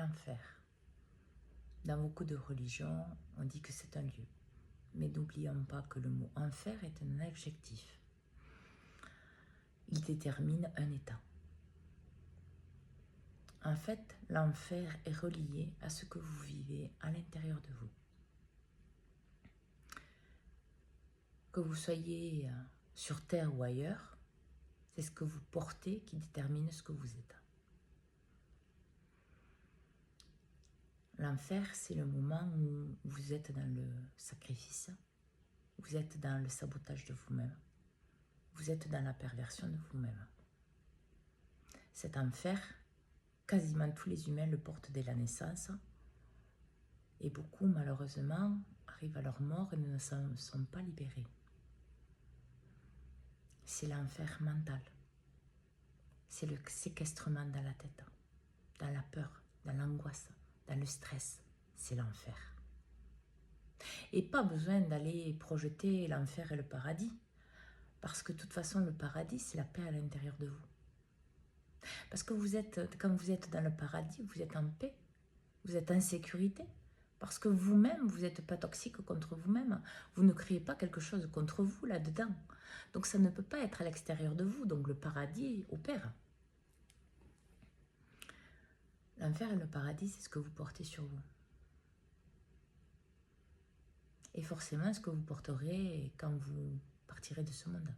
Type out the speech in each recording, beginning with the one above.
l'enfer. Dans beaucoup de religions, on dit que c'est un lieu. Mais n'oublions pas que le mot enfer est un adjectif. Il détermine un état. En fait, l'enfer est relié à ce que vous vivez à l'intérieur de vous. Que vous soyez sur Terre ou ailleurs, c'est ce que vous portez qui détermine ce que vous êtes. L'enfer, c'est le moment où vous êtes dans le sacrifice, vous êtes dans le sabotage de vous-même, vous êtes dans la perversion de vous-même. Cet enfer, quasiment tous les humains le portent dès la naissance, et beaucoup, malheureusement, arrivent à leur mort et ne sont pas libérés. C'est l'enfer mental. C'est le séquestrement dans la tête, dans la peur, dans l'angoisse, dans le stress. C'est l'enfer. Et pas besoin d'aller projeter l'enfer et le paradis, parce que de toute façon, le paradis, c'est la paix à l'intérieur de vous. Parce que quand vous êtes dans le paradis, vous êtes en paix, vous êtes en sécurité, parce que vous-même, vous n'êtes pas toxique contre vous-même. Vous ne créez pas quelque chose contre vous là-dedans. Donc ça ne peut pas être à l'extérieur de vous. Donc le paradis opère. L'enfer et le paradis, c'est ce que vous portez sur vous. Et forcément, ce que vous porterez quand vous partirez de ce monde.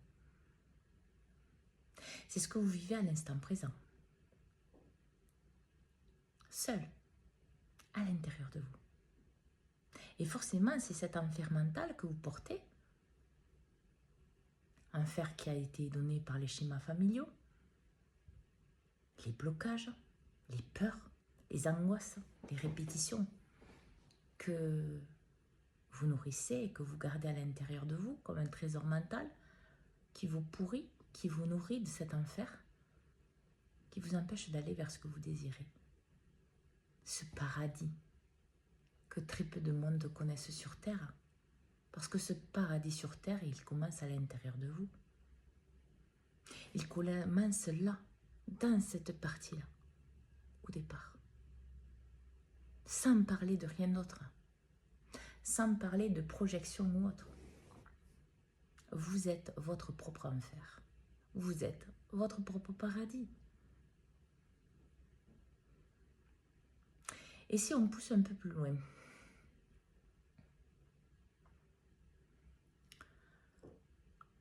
C'est ce que vous vivez à l'instant présent. Seul, à l'intérieur de vous. Et forcément, c'est cet enfer mental que vous portez. Enfer qui a été donné par les schémas familiaux, les blocages, les peurs, les angoisses, les répétitions que vous nourrissez et que vous gardez à l'intérieur de vous comme un trésor mental qui vous pourrit, qui vous nourrit de cet enfer, qui vous empêche d'aller vers ce que vous désirez. Ce paradis que très peu de monde connaissent sur Terre. Parce que ce paradis sur Terre, il commence à l'intérieur de vous. Il commence là, dans cette partie-là, au départ. Sans parler de rien d'autre. Sans parler de projection ou autre. Vous êtes votre propre enfer. Vous êtes votre propre paradis. Et si on pousse un peu plus loin,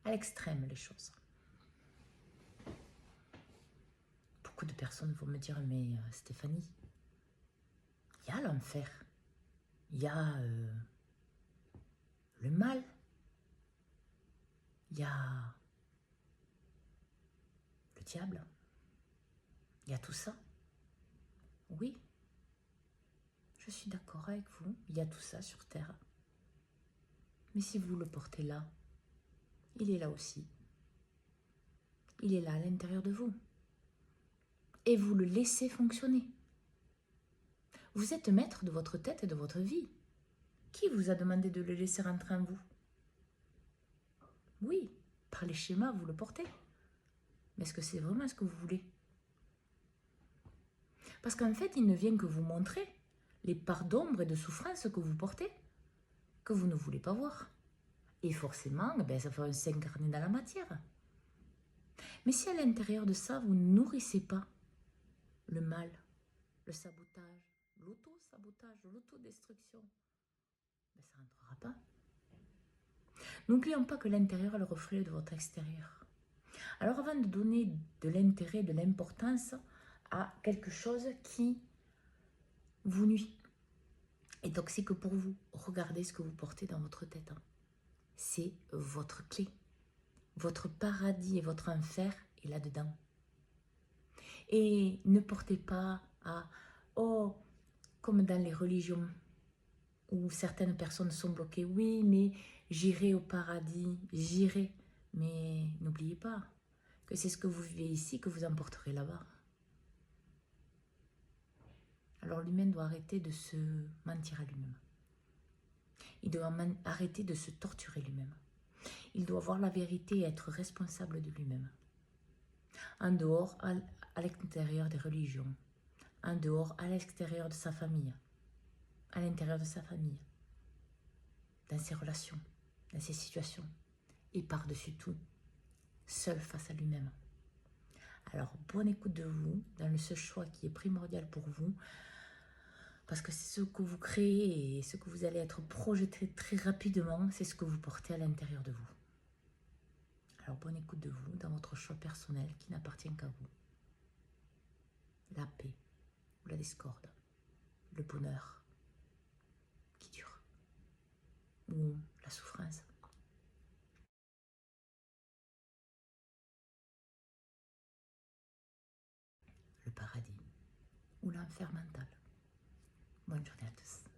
à l'extrême les choses. Beaucoup de personnes vont me dire, mais Stéphanie, il y a l'enfer, il y a le mal, il y a le diable, il y a tout ça. Oui, je suis d'accord avec vous, il y a tout ça sur Terre. Mais si vous le portez là, il est là aussi. Il est là à l'intérieur de vous. Et vous le laissez fonctionner. Vous êtes maître de votre tête et de votre vie. Qui vous a demandé de le laisser rentrer en vous? Oui, par les schémas, vous le portez. Mais est-ce que c'est vraiment ce que vous voulez? Parce qu'en fait, il ne vient que vous montrer les parts d'ombre et de souffrance que vous portez, que vous ne voulez pas voir. Et forcément, ça va s'incarner dans la matière. Mais si à l'intérieur de ça, vous ne nourrissez pas le mal, le sabotage, l'auto-sabotage, l'autodestruction, ça ne rentrera pas. N'oublions pas que l'intérieur est le reflet de votre extérieur. Alors avant de donner de l'intérêt, de l'importance à quelque chose qui vous nuit, est toxique pour vous, regardez ce que vous portez dans votre tête. C'est votre clé. Votre paradis et votre enfer est là-dedans. Et ne portez pas à « oh », comme dans les religions, où certaines personnes sont bloquées. Oui, mais j'irai au paradis, j'irai. Mais n'oubliez pas que c'est ce que vous vivez ici que vous emporterez là-bas. Alors l'humain doit arrêter de se mentir à lui-même. Il doit arrêter de se torturer lui-même. Il doit voir la vérité et être responsable de lui-même. En dehors, à l'intérieur des religions, en dehors, à l'extérieur de sa famille, à l'intérieur de sa famille, dans ses relations, dans ses situations, et par-dessus tout, seul face à lui-même. Alors, bonne écoute de vous, dans ce choix qui est primordial pour vous, parce que c'est ce que vous créez et ce que vous allez être projeté très rapidement, c'est ce que vous portez à l'intérieur de vous. Alors, bonne écoute de vous, dans votre choix personnel qui n'appartient qu'à vous. La paix ou la discorde, le bonheur qui dure, ou la souffrance. Le paradis ou l'enfer mental. Bonne journée à tous.